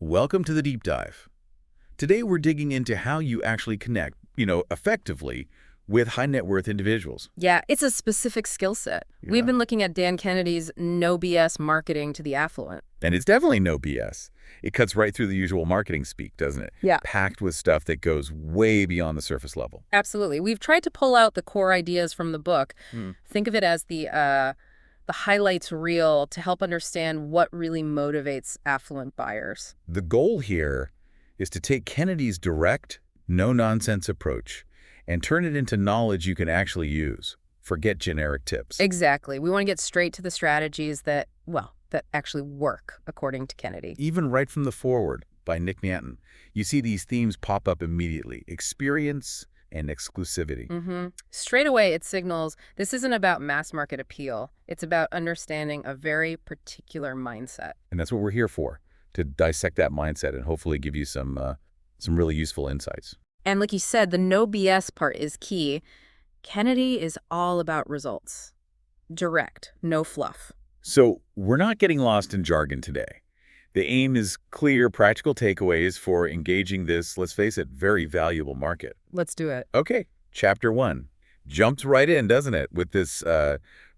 Welcome to the deep dive. Today we're digging into how you actually connect, effectively with high net worth individuals. Yeah, it's a specific skill set. Yeah. We've been looking at Dan Kennedy's No B.S. marketing to the affluent. And it's definitely no BS. It cuts right through the usual marketing speak, doesn't it? Yeah. Packed with stuff that goes way beyond the surface level. Absolutely. We've tried to pull out the core ideas from the book. Think of it as the highlights reel to help understand what really motivates affluent buyers. The goal here is to take Kennedy's direct, no-nonsense approach and turn it into knowledge you can actually use. Forget generic tips. Exactly. We want to get straight to the strategies that actually work, according to Kennedy. Even right from the foreword by Nanton, you see these themes pop up immediately: experience and exclusivity. Straight away, it signals this isn't about mass market appeal. It's about understanding a very particular mindset. And that's what we're here for, to dissect that mindset and hopefully give you some really useful insights. And like you said, the no BS part is key. Kennedy is all about results. Direct, no fluff. So we're not getting lost in jargon today. The aim is clear, practical takeaways for engaging this, let's face it, very valuable market. Let's do it. Okay, Chapter 1. Jumps right in, doesn't it, with this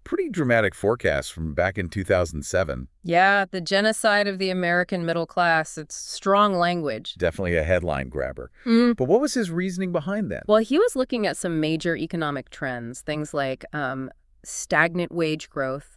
pretty dramatic forecast from back in 2007. Yeah, the genocide of the American middle class. It's strong language. Definitely a headline grabber. But what was his reasoning behind that? Well, he was looking at some major economic trends, things like stagnant wage growth,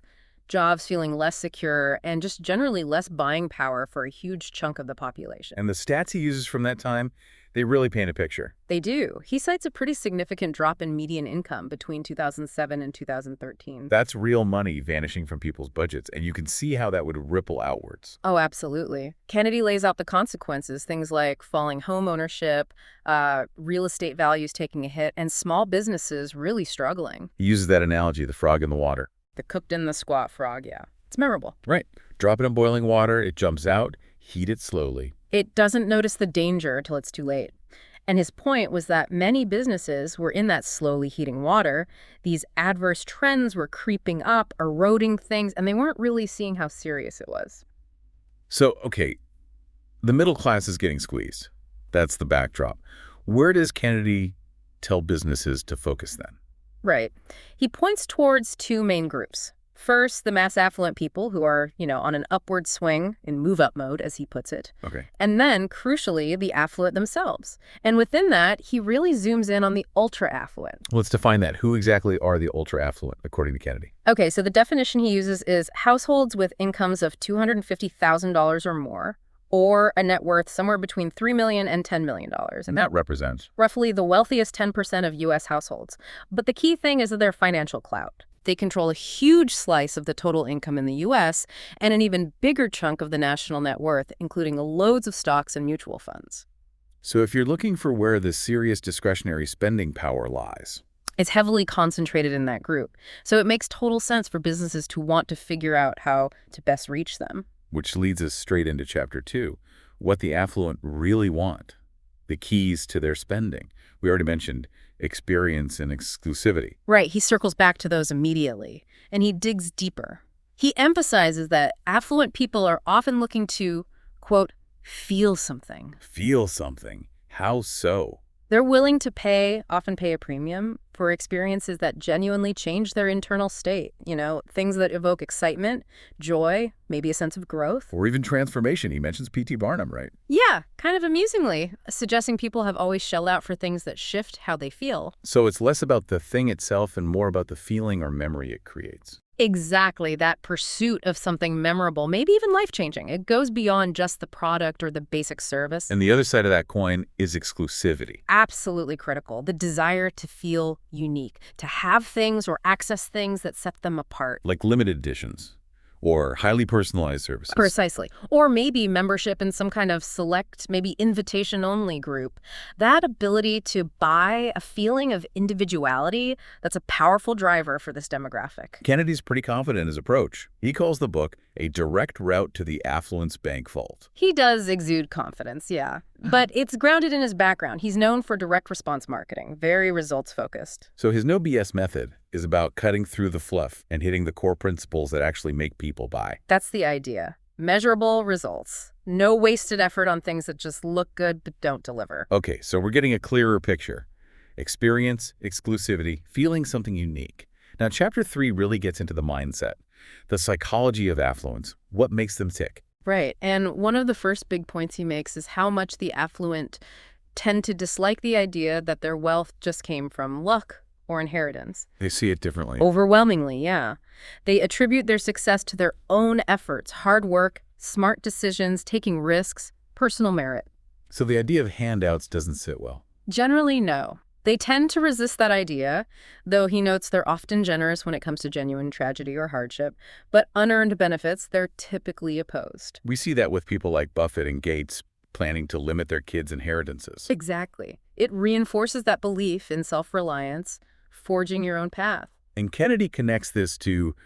jobs feeling less secure, and just generally less buying power for a huge chunk of the population. And the stats he uses from that time, they really paint a picture. They do. He cites a pretty significant drop in median income between 2007 and 2013. That's real money vanishing from people's budgets, and you can see how that would ripple outwards. Oh, absolutely. Kennedy lays out the consequences, things like falling home ownership, real estate values taking a hit, and small businesses really struggling. He uses that analogy, the frog in the water. The cooked in the squat frog, yeah. It's memorable. Right. Drop it in boiling water, it jumps out, heat it slowly. It doesn't notice the danger until it's too late. And his point was that many businesses were in that slowly heating water. These adverse trends were creeping up, eroding things, and they weren't really seeing how serious it was. So, okay, the middle class is getting squeezed. That's the backdrop. Where does Kennedy tell businesses to focus then? Right. He points towards two main groups. First, the mass affluent people who are, on an upward swing in move-up mode, as he puts it. Okay. And then, crucially, the affluent themselves. And within that, he really zooms in on the ultra-affluent. Let's define that. Who exactly are the ultra-affluent, according to Kennedy? Okay, so the definition he uses is households with incomes of $250,000 or more, or a net worth somewhere between $3 million and $10 million. And that represents? Roughly the wealthiest 10% of U.S. households. But the key thing is their financial clout. They control a huge slice of the total income in the U.S. and an even bigger chunk of the national net worth, including loads of stocks and mutual funds. So if you're looking for where the serious discretionary spending power lies, it's heavily concentrated in that group. So it makes total sense for businesses to want to figure out how to best reach them. Which leads us straight into Chapter 2, what the affluent really want, the keys to their spending. We already mentioned experience and exclusivity. Right, he circles back to those immediately, and he digs deeper. He emphasizes that affluent people are often looking to, quote, feel something. Feel something? How so? They're willing to often pay a premium for experiences that genuinely change their internal state. Things that evoke excitement, joy, maybe a sense of growth. Or even transformation. He mentions P.T. Barnum, right? Yeah, kind of amusingly, suggesting people have always shelled out for things that shift how they feel. So it's less about the thing itself and more about the feeling or memory it creates. Exactly, that pursuit of something memorable, maybe even life-changing. It goes beyond just the product or the basic service. And the other side of that coin is exclusivity. Absolutely critical. The desire to feel unique, to have things or access things that set them apart. Like limited editions or highly personalized services. Precisely. Or maybe membership in some kind of select, maybe invitation-only group. That ability to buy a feeling of individuality, that's a powerful driver for this demographic. Kennedy's pretty confident in his approach. He calls the book a direct route to the affluence bank vault. He does exude confidence, yeah. But it's grounded in his background. He's known for direct response marketing, very results-focused. So his no BS method is about cutting through the fluff and hitting the core principles that actually make people buy. That's the idea. Measurable results. No wasted effort on things that just look good but don't deliver. Okay, so we're getting a clearer picture. Experience, exclusivity, feeling something unique. Now, Chapter 3 really gets into the mindset, the psychology of affluence, what makes them tick. Right. And one of the first big points he makes is how much the affluent tend to dislike the idea that their wealth just came from luck or inheritance. They see it differently. Overwhelmingly, yeah. They attribute their success to their own efforts, hard work, smart decisions, taking risks, personal merit. So the idea of handouts doesn't sit well. Generally, no. They tend to resist that idea, though he notes they're often generous when it comes to genuine tragedy or hardship, but unearned benefits, they're typically opposed. We see that with people like Buffett and Gates planning to limit their kids' inheritances. Exactly. It reinforces that belief in self-reliance, forging your own path. And Kennedy connects this to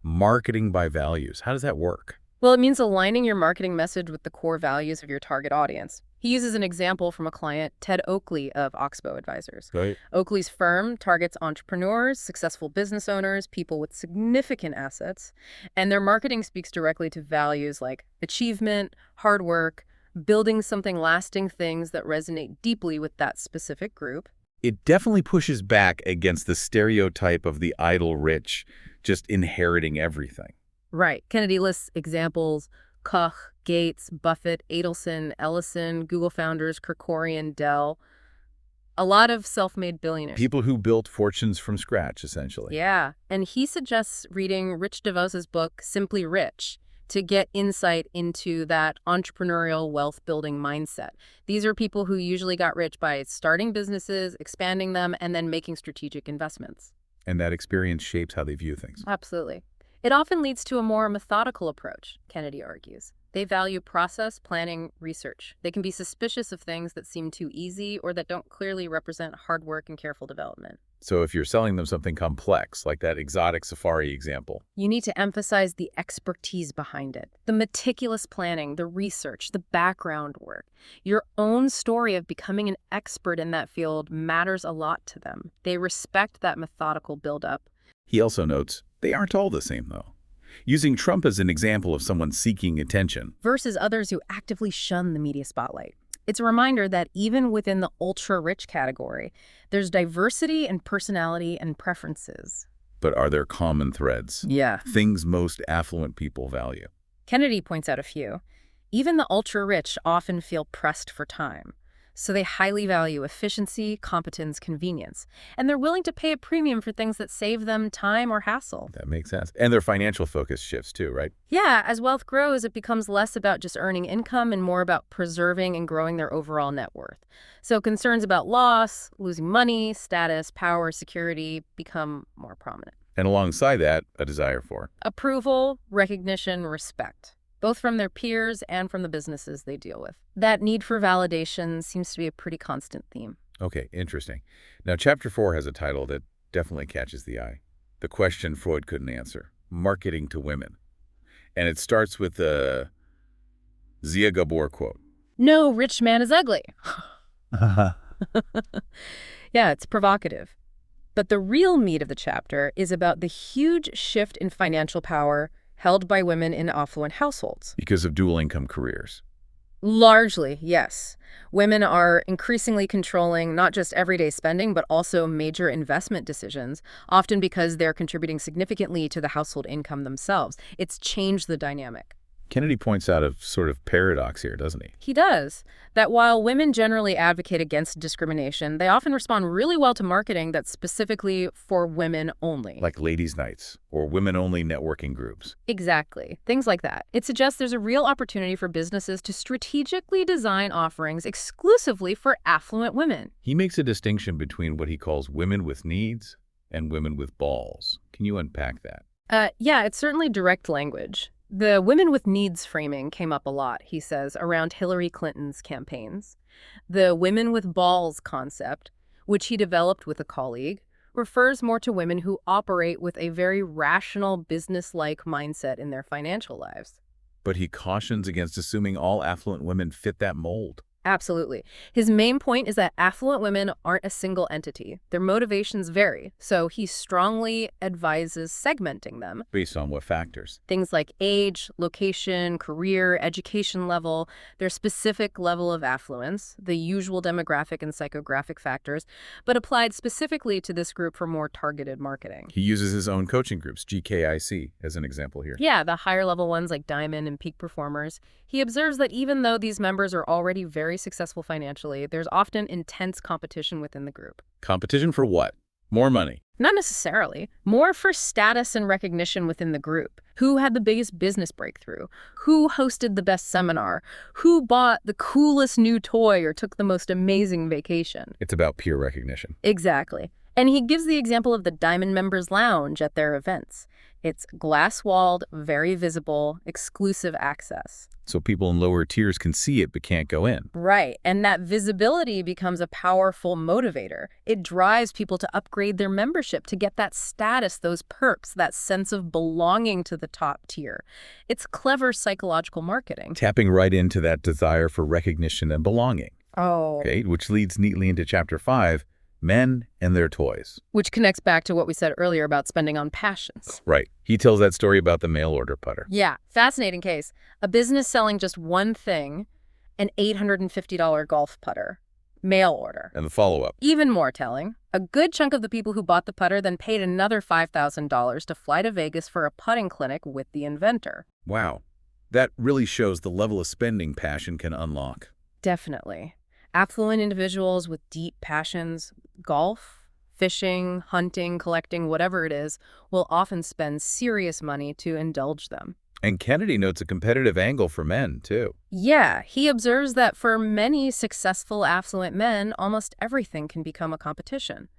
marketing by values. How does that work? Well, it means aligning your marketing message with the core values of your target audience. He uses an example from a client, Ted Oakley of Oxbow Advisors. Right. Oakley's firm targets entrepreneurs, successful business owners, people with significant assets, and their marketing speaks directly to values like achievement, hard work, building something lasting, things that resonate deeply with that specific group. It definitely pushes back against the stereotype of the idle rich just inheriting everything. Right. Kennedy lists examples: Koch, Gates, Buffett, Adelson, Ellison, Google founders, Kerkorian, Dell. A lot of self-made billionaires. People who built fortunes from scratch, essentially. Yeah. And he suggests reading Rich DeVos's book, Simply Rich, to get insight into that entrepreneurial wealth-building mindset. These are people who usually got rich by starting businesses, expanding them, and then making strategic investments. And that experience shapes how they view things. Absolutely. It often leads to a more methodical approach, Kennedy argues. They value process, planning, research. They can be suspicious of things that seem too easy or that don't clearly represent hard work and careful development. So if you're selling them something complex, like that exotic safari example, You need to emphasize the expertise behind it, the meticulous planning, the research, the background work. Your own story of becoming an expert in that field matters a lot to them. They respect that methodical buildup. he also notes they aren't all the same, though. Using Trump as an example of someone seeking attention. Versus others who actively shun the media spotlight. It's a reminder that even within the ultra-rich category, there's diversity in personality and preferences. But are there common threads? Yeah. Things most affluent people value. Kennedy points out a few. Even the ultra-rich often feel pressed for time. So they highly value efficiency, competence, convenience. And they're willing to pay a premium for things that save them time or hassle. That makes sense. And their financial focus shifts too, right? Yeah, as wealth grows, it becomes less about just earning income and more about preserving and growing their overall net worth. So concerns about loss, losing money, status, power, security become more prominent. And alongside that, a desire for. Approval, recognition, respect, both from their peers and from the businesses they deal with. That need for validation seems to be a pretty constant theme. Okay, interesting. Now, Chapter 4 has a title that definitely catches the eye. The question Freud couldn't answer. Marketing to women. And it starts with the Zia Gabor quote. No rich man is ugly. Uh-huh. Yeah, it's provocative. But the real meat of the chapter is about the huge shift in financial power held by women in affluent households. Because of dual income careers. Largely, yes. Women are increasingly controlling not just everyday spending, but also major investment decisions, often because they're contributing significantly to the household income themselves. It's changed the dynamic. Kennedy points out a sort of paradox here, doesn't he? He does. That while women generally advocate against discrimination, they often respond really well to marketing that's specifically for women only. Like ladies' nights or women-only networking groups. Exactly. Things like that. It suggests there's a real opportunity for businesses to strategically design offerings exclusively for affluent women. He makes a distinction between what he calls women with needs and women with balls. Can you unpack that? Yeah, it's certainly direct language. The women with needs framing came up a lot, he says, around Hillary Clinton's campaigns. The women with balls concept, which he developed with a colleague, refers more to women who operate with a very rational, business-like mindset in their financial lives. But he cautions against assuming all affluent women fit that mold. Absolutely. His main point is that affluent women aren't a single entity. Their motivations vary, so he strongly advises segmenting them. Based on what factors? Things like age, location, career, education level, their specific level of affluence, the usual demographic and psychographic factors, but applied specifically to this group for more targeted marketing. He uses his own coaching groups, GKIC, as an example here. Yeah, the higher level ones like Diamond and Peak Performers. He observes that even though these members are already very successful financially, there's often intense competition within the group. Competition for what? More money. Not necessarily. More for status and recognition within the group. Who had the biggest business breakthrough? Who hosted the best seminar? Who bought the coolest new toy or took the most amazing vacation? It's about peer recognition. Exactly. And he gives the example of the Diamond Members Lounge at their events. It's glass-walled, very visible, exclusive access. So people in lower tiers can see it but can't go in. Right, and that visibility becomes a powerful motivator. It drives people to upgrade their membership to get that status, those perks, that sense of belonging to the top tier. It's clever psychological marketing. Tapping right into that desire for recognition and belonging. Oh. Okay, which leads neatly into Chapter 5, Men and Their Toys. Which connects back to what we said earlier about spending on passions. Right. He tells that story about the mail order putter. Yeah, fascinating case. A business selling just one thing, an $850 golf putter. Mail order. And the follow-up. Even more telling, a good chunk of the people who bought the putter then paid another $5,000 to fly to Vegas for a putting clinic with the inventor. Wow. That really shows the level of spending passion can unlock. Definitely. Affluent individuals with deep passions, golf, fishing, hunting, collecting, whatever it is, will often spend serious money to indulge them. And Kennedy notes a competitive angle for men, too. Yeah, he observes that for many successful affluent men, almost everything can become a competition.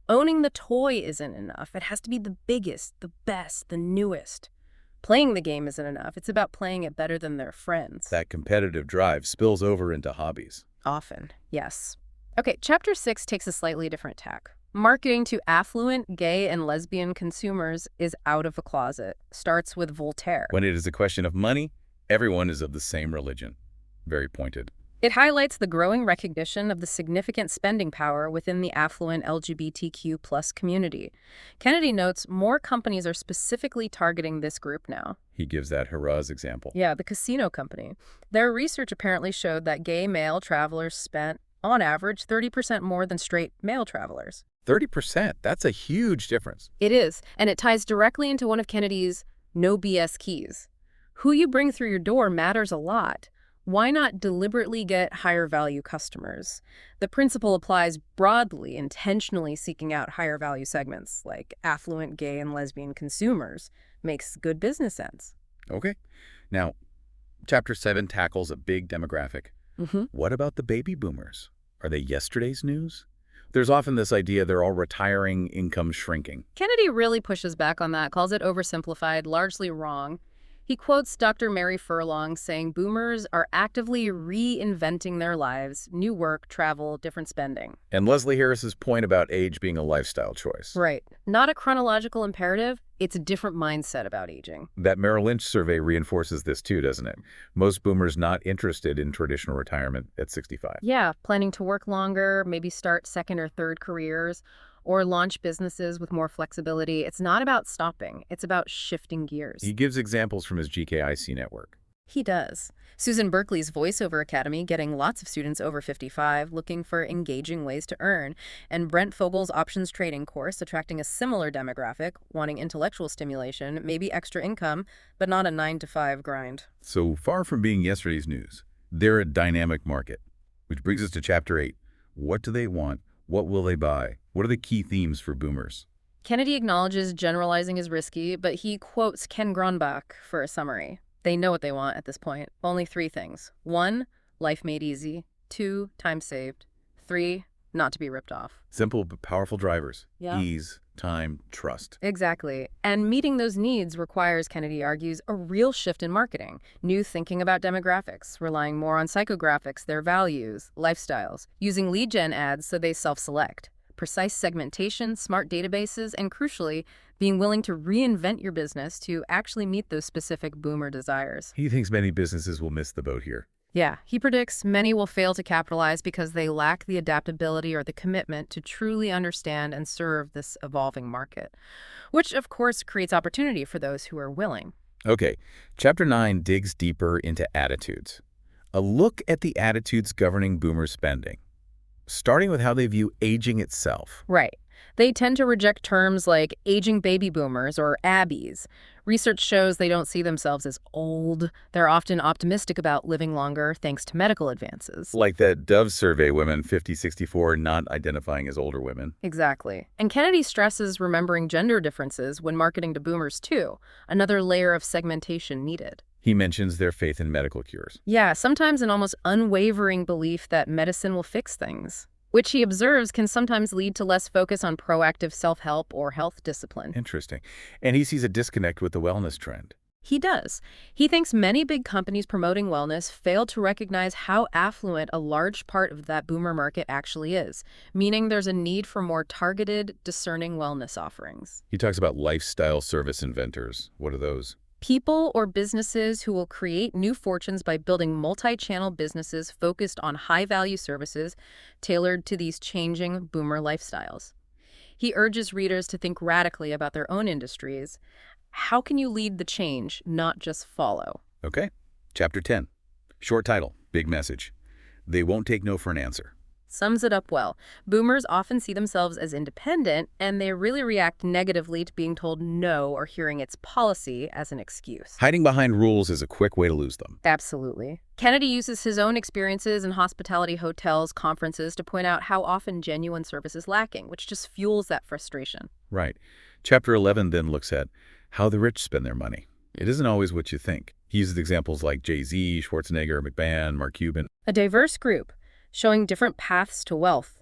Owning the toy isn't enough. It has to be the biggest, the best, the newest. Playing the game isn't enough. It's about playing it better than their friends. That competitive drive spills over into hobbies. Often, yes. Okay, Chapter 6 takes a slightly different tack. Marketing to affluent, gay, and lesbian consumers is out of the closet. Starts with Voltaire. When it is a question of money, everyone is of the same religion. Very pointed. It highlights the growing recognition of the significant spending power within the affluent LGBTQ+ community. Kennedy notes more companies are specifically targeting this group now. He gives that Hurrah's example. Yeah, the casino company. Their research apparently showed that gay male travelers spent, on average, 30% more than straight male travelers. 30%? That's a huge difference. It is, and it ties directly into one of Kennedy's No B.S. keys. Who you bring through your door matters a lot. Why not deliberately get higher value customers? The principle applies broadly, intentionally seeking out higher value segments like affluent gay and lesbian consumers. Makes good business sense. Okay. Now, Chapter 7 tackles a big demographic. What about the baby boomers? Are they yesterday's news? There's often this idea they're all retiring, income shrinking. Kennedy really pushes back on that, calls it oversimplified, largely wrong. He quotes Dr. Mary Furlong saying boomers are actively reinventing their lives, new work, travel, different spending. And Leslie Harris's point about age being a lifestyle choice. Right. Not a chronological imperative, it's a different mindset about aging. That Merrill Lynch survey reinforces this too, doesn't it? Most boomers not interested in traditional retirement at 65. Yeah, planning to work longer, maybe start second or third careers, or launch businesses with more flexibility. It's not about stopping. It's about shifting gears. He gives examples from his GKIC network. He does. Susan Berkeley's Voiceover Academy getting lots of students over 55 looking for engaging ways to earn, and Brent Fogel's options trading course attracting a similar demographic, wanting intellectual stimulation, maybe extra income, but not a 9-to-5 grind. So far from being yesterday's news, they're a dynamic market. Which brings us to Chapter 8. What do they want? What will they buy? What are the key themes for boomers? Kennedy acknowledges generalizing is risky, but he quotes Ken Gronbach for a summary. They know what they want at this point. Only 3 things. 1, life made easy. 2, time saved. 3, not to be ripped off. Simple but powerful drivers. Yeah. Ease, time, trust. Exactly. And meeting those needs requires, Kennedy argues, a real shift in marketing. New thinking about demographics, relying more on psychographics, their values, lifestyles, using lead gen ads so they self-select. Precise segmentation, smart databases, and crucially, being willing to reinvent your business to actually meet those specific boomer desires. He thinks many businesses will miss the boat here. Yeah, he predicts many will fail to capitalize because they lack the adaptability or the commitment to truly understand and serve this evolving market, which of course creates opportunity for those who are willing. Okay, Chapter 9 digs deeper into attitudes. A look at the attitudes governing boomer spending, starting with how they view aging itself. Right. They tend to reject terms like aging baby boomers or ABBYs. Research shows they don't see themselves as old. They're often optimistic about living longer thanks to medical advances. Like that Dove survey, women 50-64 not identifying as older women. Exactly. And Kennedy stresses remembering gender differences when marketing to boomers, too, another layer of segmentation needed. He mentions their faith in medical cures. Yeah, sometimes an almost unwavering belief that medicine will fix things, which he observes can sometimes lead to less focus on proactive self-help or health discipline. Interesting. And he sees a disconnect with the wellness trend. He does. He thinks many big companies promoting wellness fail to recognize how affluent a large part of that boomer market actually is, meaning there's a need for more targeted, discerning wellness offerings. He talks about lifestyle service inventors. What are those? People or businesses who will create new fortunes by building multi-channel businesses focused on high-value services tailored to these changing boomer lifestyles. He urges readers to think radically about their own industries. How can you lead the change, not just follow? Okay. Chapter 10. Short title, big message. They won't take no for an answer. Sums it up well. Boomers often see themselves as independent, and they really react negatively to being told no or hearing its policy as an excuse. Hiding behind rules is a quick way to lose them. Absolutely. Kennedy uses his own experiences in hospitality hotels, conferences to point out how often genuine service is lacking, which just fuels that frustration. Right. Chapter 11 then looks at how the rich spend their money. It isn't always what you think. He uses examples like Jay-Z, Schwarzenegger, McMahon, Mark Cuban. A diverse group, showing different paths to wealth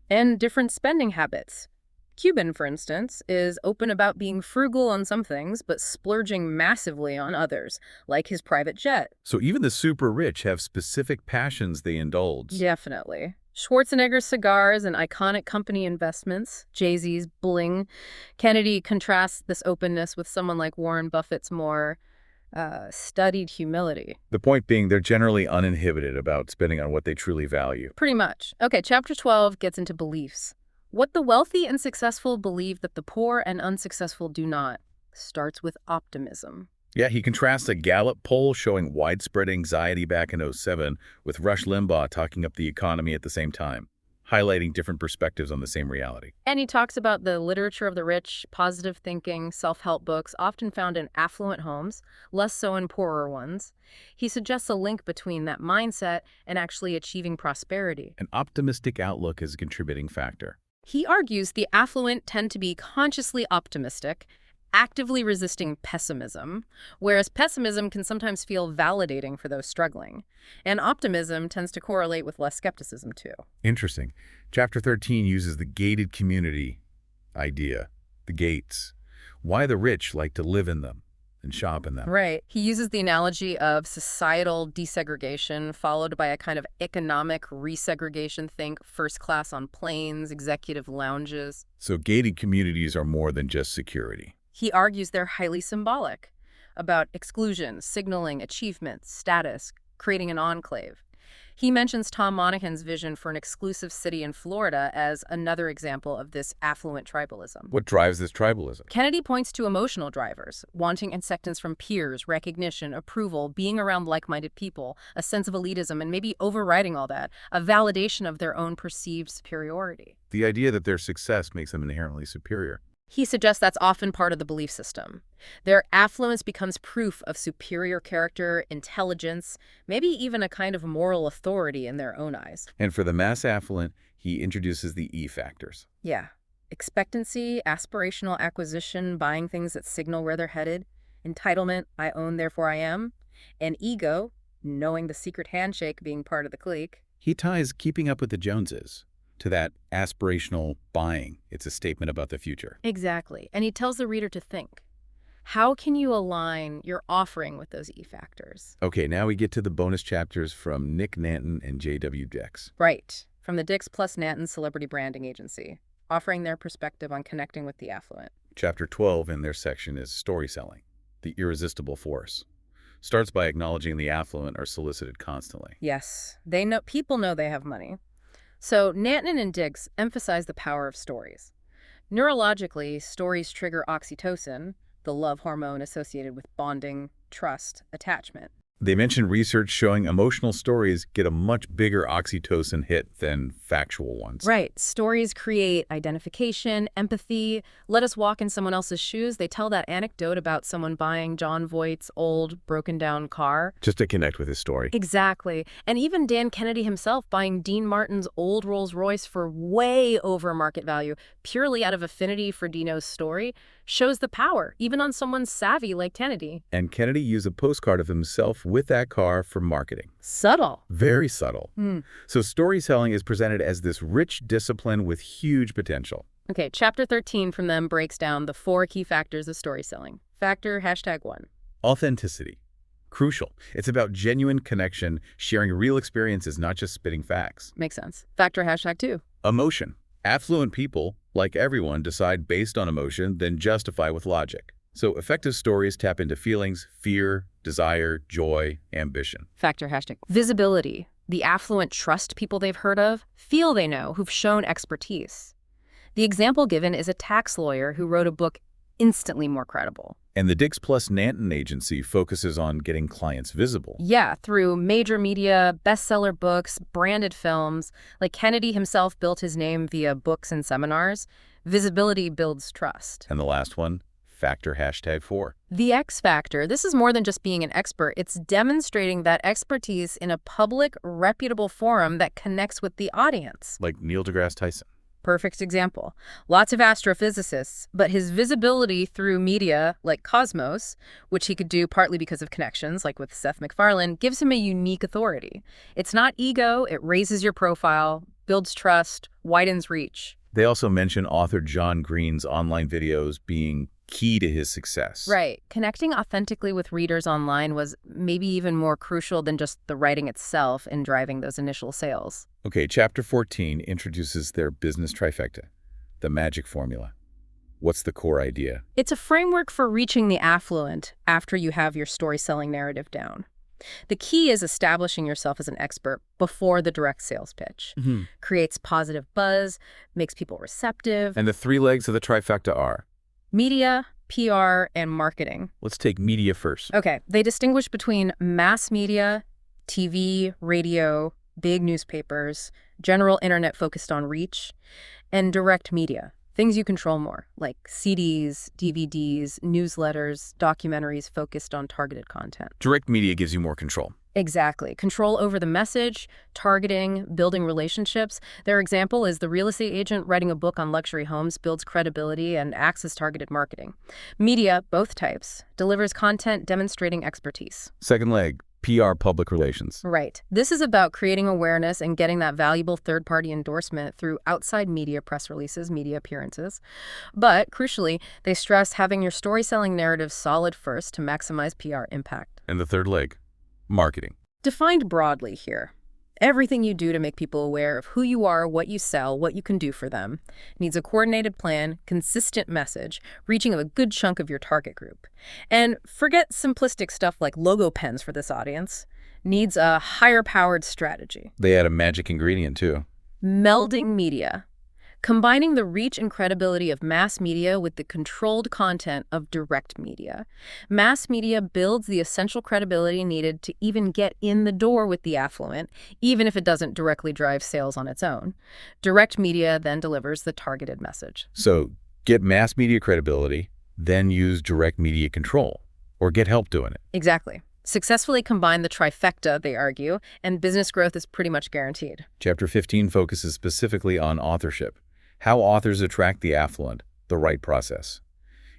and different spending habits. Cuban, for instance, is open about being frugal on some things, but splurging massively on others, like his private jet. So even the super rich have specific passions they indulge. Definitely. Schwarzenegger's cigars and iconic company investments, Jay-Z's bling. Kennedy contrasts this openness with someone like Warren Buffett's more studied humility. The point being they're generally uninhibited about spending on what they truly value. Pretty much. Okay, chapter 12 gets into beliefs. What the wealthy and successful believe that the poor and unsuccessful do not starts with optimism. Yeah, he contrasts a Gallup poll showing widespread anxiety back in '07 with Rush Limbaugh talking up the economy at the same time, highlighting different perspectives on the same reality. And he talks about the literature of the rich, positive thinking, self-help books often found in affluent homes, less so in poorer ones. He suggests a link between that mindset and actually achieving prosperity. An optimistic outlook is a contributing factor. He argues the affluent tend to be consciously optimistic, actively resisting pessimism, whereas pessimism can sometimes feel validating for those struggling. And optimism tends to correlate with less skepticism, too. Interesting. Chapter 13 uses the gated community idea, the gates. Why the rich like to live in them and shop in them. Right. He uses the analogy of societal desegregation followed by a kind of economic resegregation. Think first class on planes, executive lounges. So gated communities are more than just security. He argues they're highly symbolic about exclusion, signaling achievement, status, creating an enclave. He mentions Tom Monaghan's vision for an exclusive city in Florida as another example of this affluent tribalism. What drives this tribalism? Kennedy points to emotional drivers, wanting acceptance from peers, recognition, approval, being around like-minded people, a sense of elitism, and maybe overriding all that, a validation of their own perceived superiority. The idea that their success makes them inherently superior. He suggests that's often part of the belief system. Their affluence becomes proof of superior character, intelligence, maybe even a kind of moral authority in their own eyes. And for the mass affluent, he introduces the E factors. Yeah. Expectancy, aspirational acquisition, buying things that signal where they're headed, entitlement, I own, therefore I am, and ego, knowing the secret handshake being part of the clique. He ties keeping up with the Joneses to that aspirational buying. It's a statement about the future. Exactly. And he tells the reader to think. How can you align your offering with those E factors? Okay, now we get to the bonus chapters from Nick Nanton and J.W. Dix. Right. From the Dix plus Nanton Celebrity Branding Agency, offering their perspective on connecting with the affluent. Chapter 12 in their section is story selling, the irresistible force. Starts by acknowledging the affluent are solicited constantly. Yes, they know people know they have money. So Nanton and Diggs emphasize the power of stories. Neurologically, stories trigger oxytocin, the love hormone associated with bonding, trust, attachment. They mention research showing emotional stories get a much bigger oxytocin hit than factual ones. Right. Stories create identification, empathy. Let us walk in someone else's shoes. They tell that anecdote about someone buying John Voight's old, broken-down car. Just to connect with his story. Exactly. And even Dan Kennedy himself buying Dean Martin's old Rolls-Royce for way over market value, purely out of affinity for Dino's story, shows the power, even on someone savvy like Kennedy. And Kennedy used a postcard of himself with that car for marketing. Subtle. Very subtle. So storytelling is presented as this rich discipline with huge potential. Okay, chapter 13 from them breaks down the 4 key factors of story selling. Factor #1. Authenticity. Crucial. It's about genuine connection, sharing real experiences, not just spitting facts. Makes sense. Factor #2. Emotion. Affluent people, like everyone, decide based on emotion, then justify with logic. So effective stories tap into feelings, fear, desire, joy, ambition. Factor #visibility. The affluent trust people they've heard of, feel they know, who've shown expertise. The example given is a tax lawyer who wrote a book instantly more credible. And the Diggs plus Nanton agency focuses on getting clients visible. Yeah, through major media, bestseller books, branded films. Like Kennedy himself built his name via books and seminars. Visibility builds trust. And the last one, factor #4. The X factor, this is more than just being an expert. It's demonstrating that expertise in a public, reputable forum that connects with the audience. Like Neil deGrasse Tyson. Perfect example. Lots of astrophysicists, but his visibility through media like Cosmos, which he could do partly because of connections, like with Seth MacFarlane, gives him a unique authority. It's not ego, it raises your profile, builds trust, widens reach. They also mention author John Green's online videos being key to his success. Right. Connecting authentically with readers online was maybe even more crucial than just the writing itself in driving those initial sales. Okay, chapter 14 introduces their business trifecta, the magic formula. What's the core idea? It's a framework for reaching the affluent after you have your story-selling narrative down. The key is establishing yourself as an expert before the direct sales pitch. Creates positive buzz, makes people receptive. And the 3 legs of the trifecta are? Media, PR, and marketing. Let's take media first. Okay, they distinguish between mass media, TV, radio, big newspapers, general internet focused on reach, and direct media, things you control more, like CDs, DVDs, newsletters, documentaries focused on targeted content. Direct media gives you more control. Exactly. Control over the message, targeting, building relationships. Their example is the real estate agent writing a book on luxury homes builds credibility and acts as targeted marketing. Media, both types, delivers content demonstrating expertise. Second leg, PR public relations. Right. This is about creating awareness and getting that valuable third-party endorsement through outside media press releases, media appearances. But, crucially, they stress having your story-selling narrative solid first to maximize PR impact. And the third leg, marketing. Defined broadly here. Everything you do to make people aware of who you are, what you sell, what you can do for them, needs a coordinated plan, consistent message, reaching a good chunk of your target group. And forget simplistic stuff like logo pens for this audience. Needs a higher-powered strategy. They add a magic ingredient, too. Melding media. Combining the reach and credibility of mass media with the controlled content of direct media. Mass media builds the essential credibility needed to even get in the door with the affluent, even if it doesn't directly drive sales on its own. Direct media then delivers the targeted message. So get mass media credibility, then use direct media control, or get help doing it. Exactly. Successfully combine the trifecta, they argue, and business growth is pretty much guaranteed. Chapter 15 focuses specifically on authorship. How authors attract the affluent, the right process.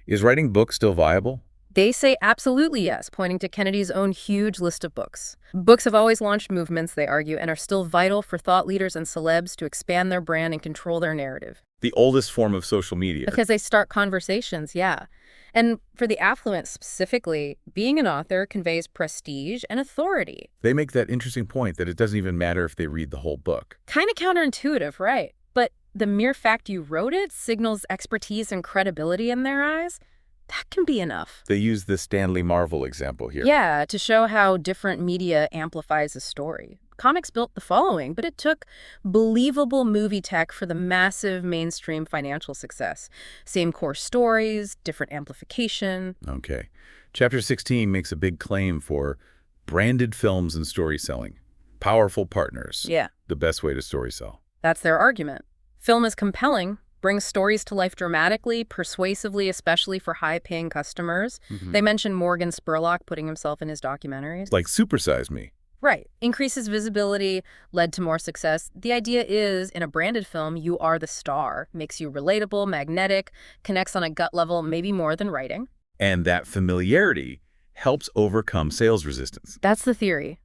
Is writing books still viable? They say absolutely yes, pointing to Kennedy's own huge list of books. Books have always launched movements, they argue, and are still vital for thought leaders and celebs to expand their brand and control their narrative. The oldest form of social media. Because they start conversations, yeah. And for the affluent specifically, being an author conveys prestige and authority. They make that interesting point that it doesn't even matter if they read the whole book. Kind of counterintuitive, right? But the mere fact you wrote it signals expertise and credibility in their eyes. That can be enough. They use the Stanley Marvel example here. Yeah, to show how different media amplifies a story. Comics built the following, but it took believable movie tech for the massive mainstream financial success. Same core stories, different amplification. Okay. Chapter 16 makes a big claim for branded films and story selling. Powerful partners. Yeah, The best way to story sell. that's their argument. Film is compelling, brings stories to life dramatically, persuasively, especially for high-paying customers. They mention Morgan Spurlock putting himself in his documentaries. Like Supersize Me. Right. Increases visibility, led to more success. The idea is, in a branded film, you are the star. Makes you relatable, magnetic, connects on a gut level, maybe more than writing. And that familiarity helps overcome sales resistance. That's the theory.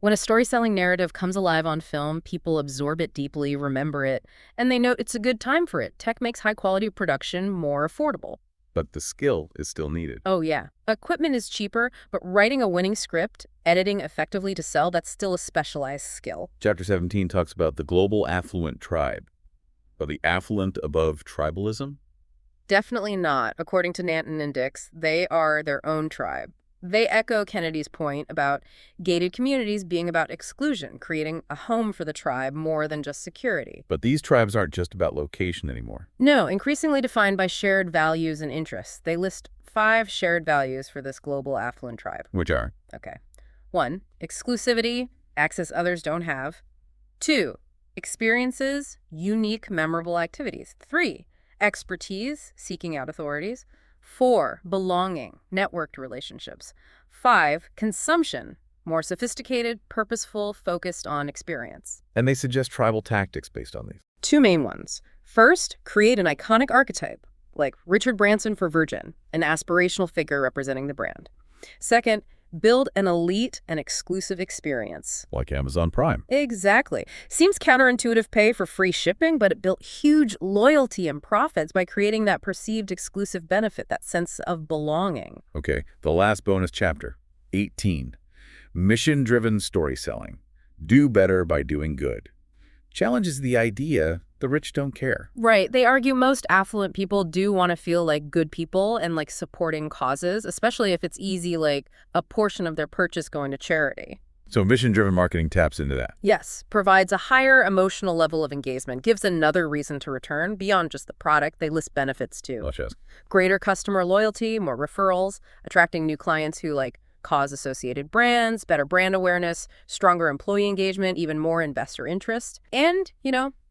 When a story-selling narrative comes alive on film, people absorb it deeply, remember it, and they know it's a good time for it. Tech makes high-quality production more affordable. But the skill is still needed. Oh, yeah. Equipment is cheaper, but writing a winning script, editing effectively to sell, that's still a specialized skill. Chapter 17 talks about the global affluent tribe. Are the affluent above tribalism? Definitely not. According to Nanton and Dix, they are their own tribe. They echo Kennedy's point about gated communities being about exclusion, creating a home for the tribe more than just security. But these tribes aren't just about location anymore. No, increasingly defined by shared values and interests. They list 5 shared values for this global affluent tribe. Which are? Okay. 1, exclusivity, access others don't have. 2, experiences, unique, memorable activities. 3, expertise, seeking out authorities. 4, belonging, networked relationships. 5, consumption, more sophisticated, purposeful, focused on experience. And they suggest tribal tactics based on these. 2 main ones. First, create an iconic archetype, like Richard Branson for Virgin, an aspirational figure representing the brand. Second, build an elite and exclusive experience. Like Amazon Prime. Exactly. Seems counterintuitive pay for free shipping, but it built huge loyalty and profits by creating that perceived exclusive benefit, that sense of belonging. Okay, the last bonus chapter, 18. Mission-driven story selling. Do better by doing good. Challenges the idea the rich don't care. Right. They argue most affluent people do want to feel like good people and like supporting causes, especially if it's easy, like a portion of their purchase going to charity. So mission-driven marketing taps into that. Yes, provides a higher emotional level of engagement, gives another reason to return beyond just the product. They list benefits too. Such as? Greater customer loyalty, more referrals, attracting new clients who like cause associated brands, better brand awareness, stronger employee engagement, even more investor interest. And,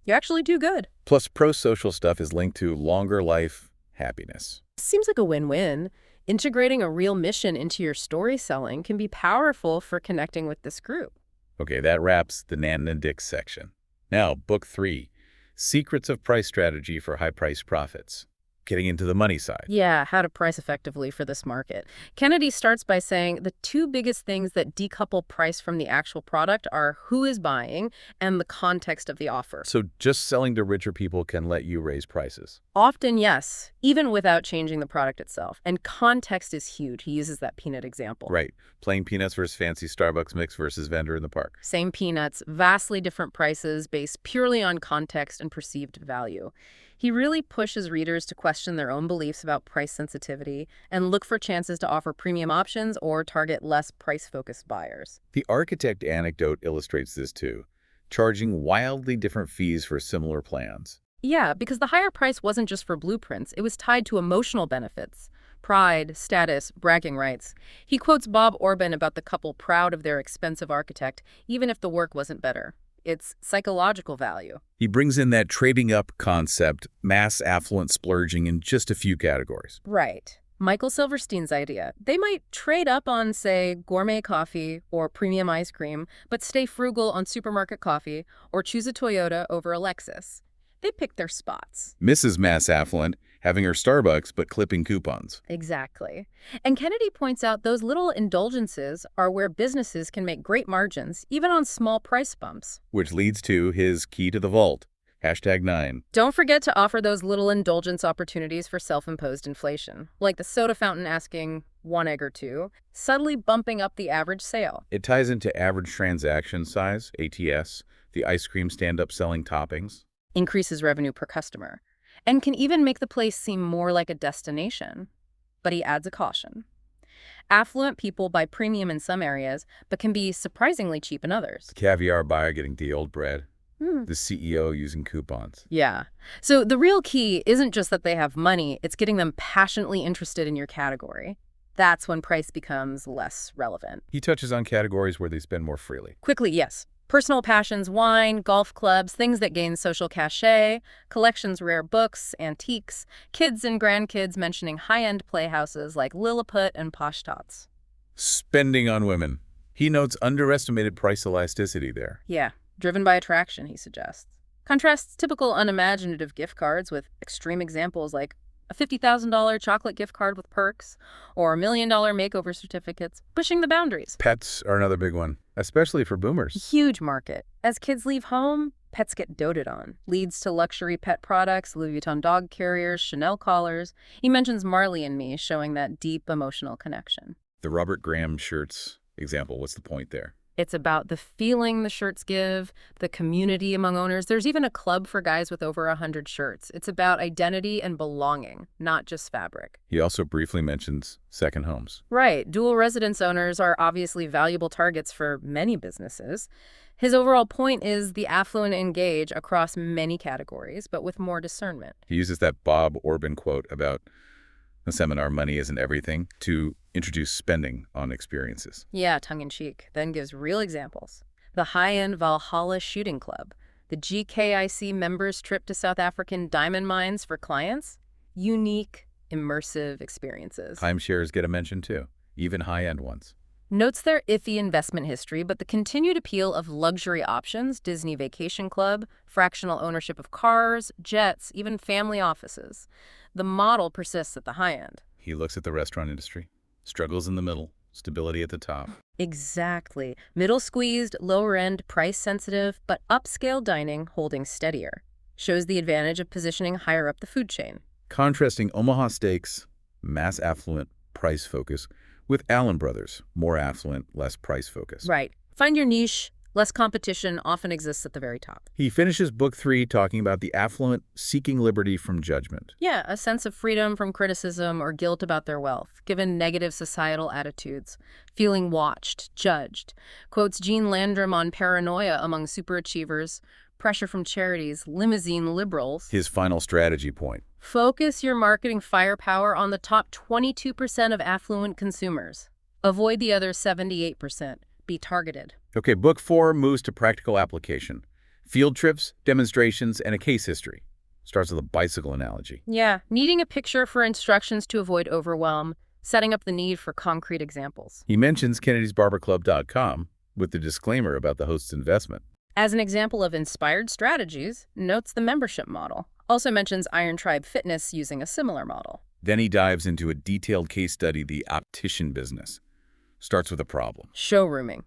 you actually do good. Plus, pro-social stuff is linked to longer life happiness. Seems like a win-win. Integrating a real mission into your story selling can be powerful for connecting with this group. Okay, that wraps the Nanton and Dix section. Now, book 3, Secrets of Price Strategy for High-Priced Profits. Getting into the money side. Yeah, how to price effectively for this market. Kennedy starts by saying the 2 biggest things that decouple price from the actual product are who is buying and the context of the offer. So just selling to richer people can let you raise prices. Often, yes, even without changing the product itself. And context is huge. He uses that peanut example. Right. Plain peanuts versus fancy Starbucks mix versus vendor in the park. Same peanuts, vastly different prices based purely on context and perceived value. He really pushes readers to question their own beliefs about price sensitivity and look for chances to offer premium options or target less price-focused buyers. The architect anecdote illustrates this too, charging wildly different fees for similar plans. Yeah, because the higher price wasn't just for blueprints, it was tied to emotional benefits. Pride, status, bragging rights. He quotes Bob Orban about the couple proud of their expensive architect, even if the work wasn't better. It's psychological value. He brings in that trading up concept, mass affluent splurging in just a few categories. Right. Michael Silverstein's idea. They might trade up on, say, gourmet coffee or premium ice cream, but stay frugal on supermarket coffee or choose a Toyota over a Lexus. They pick their spots. Mrs. Mass Affluent, having her Starbucks but clipping coupons. Exactly. And Kennedy points out those little indulgences are where businesses can make great margins, even on small price bumps. Which leads to his key to the vault, #9. Don't forget to offer those little indulgence opportunities for self-imposed inflation, like the soda fountain asking 1 egg or 2, subtly bumping up the average sale. It ties into average transaction size, ATS, the ice cream stand-up selling toppings. Increases revenue per customer, and can even make the place seem more like a destination. But he adds a caution. Affluent people buy premium in some areas, but can be surprisingly cheap in others. The caviar buyer getting the old bread. Hmm. The CEO using coupons. Yeah. So the real key isn't just that they have money, it's getting them passionately interested in your category. That's when price becomes less relevant. He touches on categories where they spend more freely. Quickly, yes. Personal passions, wine, golf clubs, things that gain social cachet, collections, rare books, antiques, kids and grandkids mentioning high-end playhouses like Lilliput and Posh Tots. Spending on women. He notes underestimated price elasticity there. Yeah, driven by attraction, he suggests. Contrasts typical unimaginative gift cards with extreme examples like a $50,000 chocolate gift card with perks, or $1 million makeover certificates, pushing the boundaries. Pets are another big one, especially for boomers. Huge market. As kids leave home, pets get doted on. Leads to luxury pet products, Louis Vuitton dog carriers, Chanel collars. He mentions Marley and Me, showing that deep emotional connection. The Robert Graham shirts example, what's the point there? It's about the feeling the shirts give, the community among owners. There's even a club for guys with over 100 shirts. It's about identity and belonging, not just fabric. He also briefly mentions second homes. Right. Dual residence owners are obviously valuable targets for many businesses. His overall point is the affluent engage across many categories, but with more discernment. He uses that Bob Orban quote about the seminar Money Isn't Everything to introduce spending on experiences. Yeah, tongue-in-cheek. Then gives real examples. The high-end Valhalla Shooting Club, the GKIC members' trip to South African diamond mines for clients, unique, immersive experiences. Timeshares get a mention too, even high-end ones. Notes their iffy investment history, but the continued appeal of luxury options, Disney Vacation Club, fractional ownership of cars, jets, even family offices. The model persists at the high end. He looks at the restaurant industry, struggles in the middle, stability at the top. Exactly. Middle squeezed, lower end, price sensitive, but upscale dining holding steadier. Shows the advantage of positioning higher up the food chain. Contrasting Omaha Steaks, mass affluent, price focus, with Allen Brothers, more affluent, less price focus. Right. Find your niche. Less competition often exists at the very top. He finishes book 3 talking about the affluent seeking liberty from judgment. Yeah, a sense of freedom from criticism or guilt about their wealth, given negative societal attitudes, feeling watched, judged. Quotes Jean Landrum on paranoia among superachievers, pressure from charities, limousine liberals. His final strategy point. Focus your marketing firepower on the top 22% of affluent consumers. Avoid the other 78%. Be targeted. Okay, book 4 moves to practical application. Field trips, demonstrations, and a case history. Starts with a bicycle analogy. Yeah, needing a picture for instructions to avoid overwhelm, setting up the need for concrete examples. He mentions kennedysbarberclub.com with the disclaimer about the host's investment. As an example of inspired strategies, notes the membership model. Also mentions Iron Tribe Fitness using a similar model. Then he dives into a detailed case study, the optician business. Starts with a problem. Showrooming.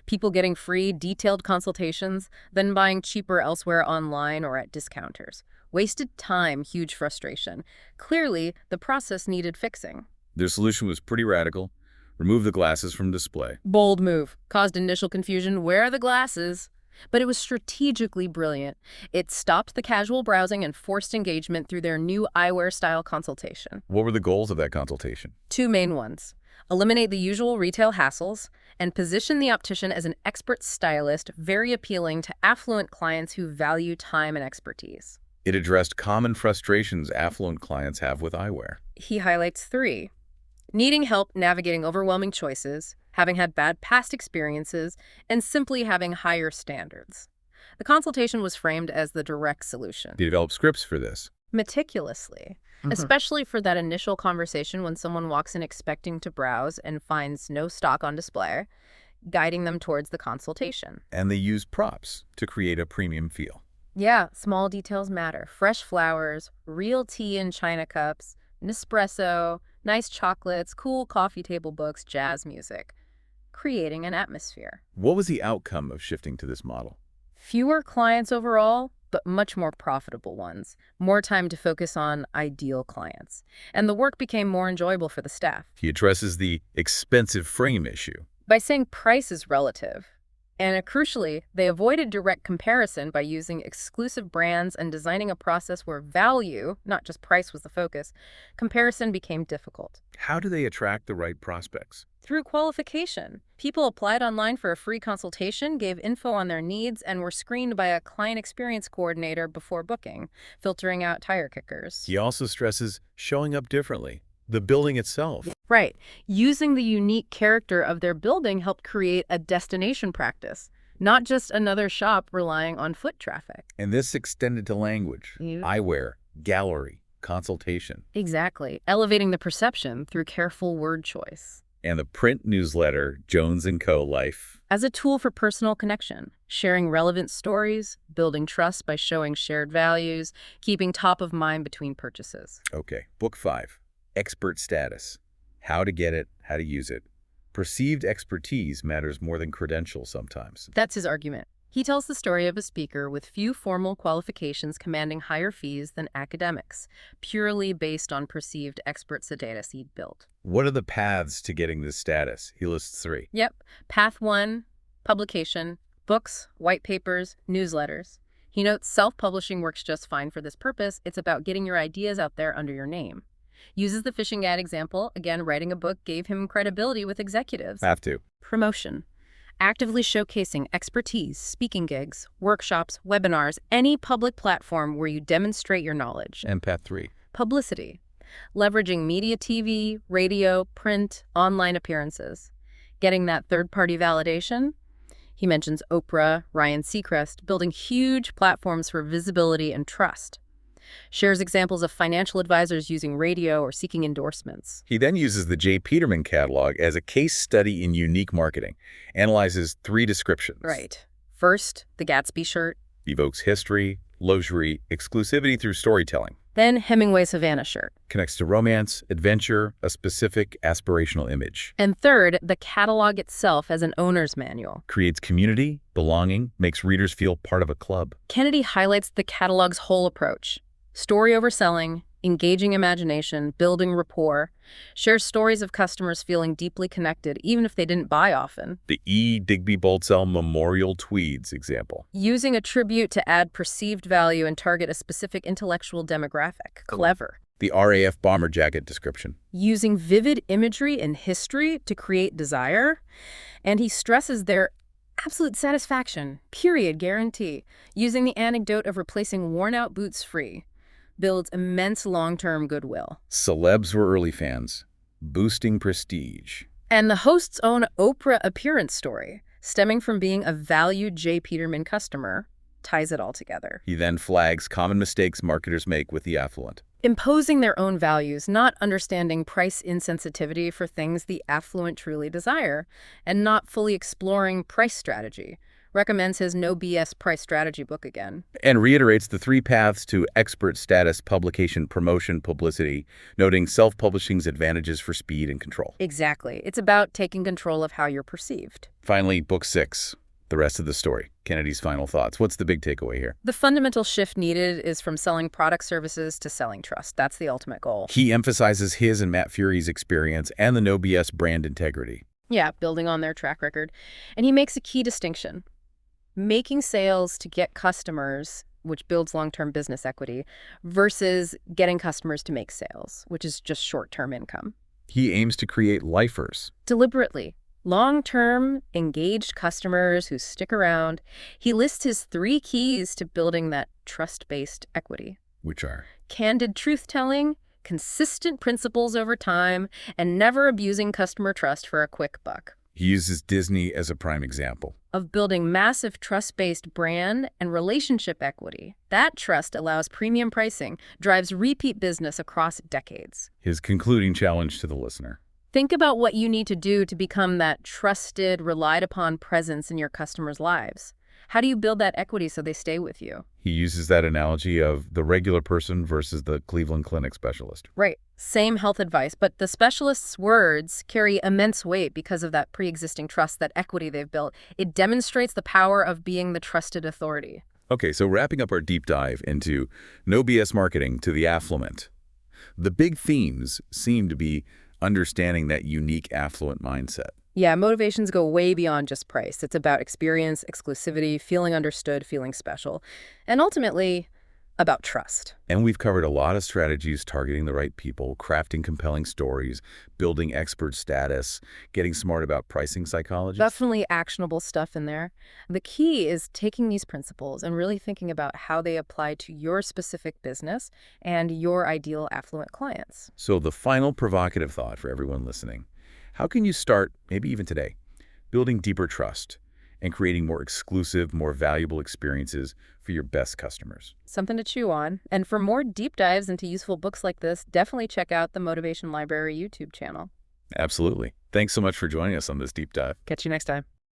People getting free, detailed consultations, then buying cheaper elsewhere online or at discounters. Wasted time, huge frustration. Clearly, the process needed fixing. Their solution was pretty radical. Remove the glasses from display. Bold move. Caused initial confusion. Where are the glasses? But it was strategically brilliant. It stopped the casual browsing and forced engagement through their new eyewear-style consultation. What were the goals of that consultation? 2 main ones. Eliminate the usual retail hassles, and position the optician as an expert stylist, very appealing to affluent clients who value time and expertise. It addressed common frustrations affluent clients have with eyewear. He highlights 3. Needing help navigating overwhelming choices, having had bad past experiences, and simply having higher standards. The consultation was framed as the direct solution. They developed scripts for this. Meticulously. Especially for that initial conversation when someone walks in expecting to browse and finds no stock on display, guiding them towards the consultation. And they used props to create a premium feel. Yeah, small details matter. Fresh flowers, real tea in china cups, Nespresso, nice chocolates, cool coffee table books, jazz music. Creating an atmosphere. What was the outcome of shifting to this model? Fewer clients overall, but much more profitable ones. More time to focus on ideal clients. And the work became more enjoyable for the staff. He addresses the expensive frame issue. By saying price is relative, And crucially, they avoided direct comparison by using exclusive brands and designing a process where value, not just price, was the focus. Comparison became difficult. How do they attract the right prospects? Through qualification, people applied online for a free consultation, gave info on their needs, and were screened by a client experience coordinator before booking, filtering out tire kickers. He also stresses showing up differently, the building itself. Right. Using the unique character of their building helped create a destination practice, not just another shop relying on foot traffic. And this extended to language, Yeah. eyewear, gallery, consultation, Exactly. Elevating the perception through careful word choice. and the print newsletter, Jones & Co. Life. As a tool for personal connection, sharing relevant stories, building trust by showing shared values, keeping top of mind between purchases. Okay, Book 5, Expert Status. How to get it, how to use it. Perceived expertise matters more than credentials sometimes. That's his argument. He tells the story of a speaker with few formal qualifications commanding higher fees than academics, purely based on perceived expert status he'd built. What are the paths to getting this status? He lists 3. Yep. Path 1, publication, books, white papers, newsletters. He notes self-publishing works just fine for this purpose. It's about getting your ideas out there under your name. Uses the fishing ad example. Again, writing a book gave him credibility with executives. Path 2. Promotion. Actively showcasing expertise, speaking gigs, workshops, webinars, any public platform where you demonstrate your knowledge. And Path 3. Publicity. Leveraging media, TV, radio, print, online appearances. Getting that third-party validation. He mentions Oprah, Ryan Seacrest, building huge platforms for visibility and trust. Shares examples of financial advisors using radio or seeking endorsements. He then uses the J. Peterman catalog as a case study in unique marketing, analyzes 3 descriptions. Right. First, the Gatsby shirt. Evokes history, luxury, exclusivity through storytelling. Then Hemingway's Havana shirt. Connects to romance, adventure, a specific aspirational image. And third, the catalog itself as an owner's manual. Creates community, belonging, makes readers feel part of a club. Kennedy highlights the catalog's whole approach. Story over selling, engaging imagination, building rapport, shares stories of customers feeling deeply connected even if they didn't buy often. The E. Digby Boltzell Memorial Tweeds example. Using a tribute to add perceived value and target a specific intellectual demographic. Clever. The RAF bomber jacket description. Using vivid imagery and history to create desire. And he stresses their absolute satisfaction, period, guarantee. Using the anecdote of replacing worn-out boots free. Builds immense long-term goodwill. Celebs were early fans, boosting prestige. And the host's own Oprah appearance story, stemming from being a valued J. Peterman customer, ties it all together. He then flags common mistakes marketers make with the affluent. Imposing their own values, not understanding price insensitivity for things the affluent truly desire, and not fully exploring price strategy. Recommends his No B.S. price strategy book again. And reiterates the 3 paths to expert status, publication, promotion, publicity, noting self-publishing's advantages for speed and control. Exactly. It's about taking control of how you're perceived. Finally, Book 6, the rest of the story. Kennedy's final thoughts. What's the big takeaway here? The fundamental shift needed is from selling product services to selling trust. That's the ultimate goal. He emphasizes his and Matt Fury's experience and the No B.S. brand integrity. Yeah, building on their track record. And he makes a key distinction. Making sales to get customers, which builds long-term business equity, versus getting customers to make sales, which is just short-term income. He aims to create lifers. Deliberately. Long-term, engaged customers who stick around. He lists his 3 keys to building that trust-based equity. Which are? Candid truth-telling, consistent principles over time, and never abusing customer trust for a quick buck. He uses Disney as a prime example. Of building massive trust-based brand and relationship equity. That trust allows premium pricing, drives repeat business across decades. His concluding challenge to the listener. Think about what you need to do to become that trusted, relied-upon presence in your customers' lives. How do you build that equity so they stay with you? He uses that analogy of the regular person versus the Cleveland Clinic specialist. Right. Same health advice, but the specialist's words carry immense weight because of that pre-existing trust, that equity they've built. It demonstrates the power of being the trusted authority. Okay, so wrapping up our deep dive into No B.S. marketing to the affluent, the big themes seem to be understanding that unique affluent mindset, Yeah, motivations go way beyond just price. It's about experience, exclusivity, feeling understood, feeling special, and ultimately about trust. And we've covered a lot of strategies targeting the right people, crafting compelling stories, building expert status, getting smart about pricing psychology. Definitely actionable stuff in there. The key is taking these principles and really thinking about how they apply to your specific business and your ideal affluent clients. So the final provocative thought for everyone listening, how can you start, maybe even today, building deeper trust and creating more exclusive, more valuable experiences for your best customers? Something to chew on. And for more deep dives into useful books like this, definitely check out the Motivation Library YouTube channel. Absolutely. Thanks so much for joining us on this deep dive. Catch you next time.